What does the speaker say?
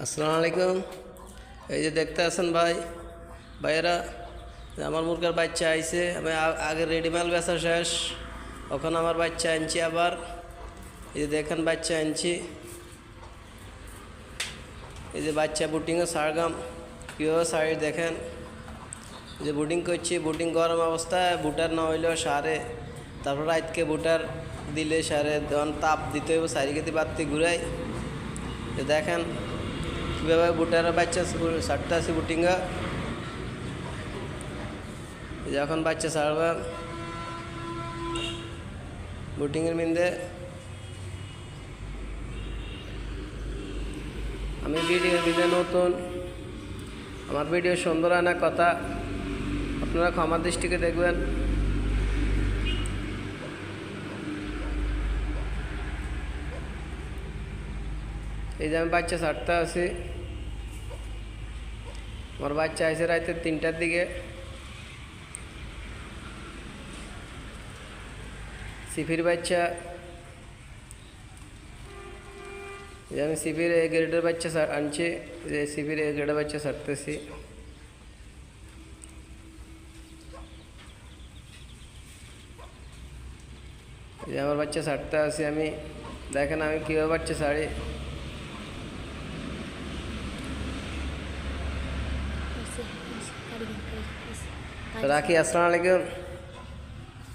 আসসালামু আলাইকুম। এই যে দেখতে আছেন ভাইয়েরা, আমার মুরগার বাচ্চা আইছে। আমি আগে রেডিমেল বেচা শেষ, এখন আমার বাচ্চা আনছি আবার। এই যে দেখেন বাচ্চা আনছি, এই যে বাচ্চা বুটিংয়ে সারগাম কীভাবে সারি দেখেন। যে বুটিং করছি, বুটিং গরম অবস্থায় বুটার না হইলেও সারে, তারপর রাতকে বুটার দিলে সারে, তখন তাপ দিতে হইব, সারিকেতে বাড়তি ঘুরাই। দেখেন কীভাবে বুটারের বাচ্চা সারতে আছে বুটিংয়ে। যখন বাচ্চা ছাড়বে বুটিংয়ের মিন্দে, আমি ভিডিওর মিন্দে নতুন, আমার ভিডিও সুন্দর আনা কথা আপনারা ক্ষমা দৃষ্টিকে দেখবেন। এই যে আমি বাচ্চা ছাড়তে আছি, আমার বাচ্চা আছে রাতে 3টার দিকে। সিফির বাচ্চা, যে আমি সিফির এ গ্রেডের বাচ্চা আনছি, যে সিফির এ গ্রেডের বাচ্চা ছাড়তেছি। যে আমার বাচ্চা ছাড়তে আছি আমি, দেখেন আমি কীভাবে বাচ্চা ছাড়ি। রাখি, আসসালামু আলাইকুম।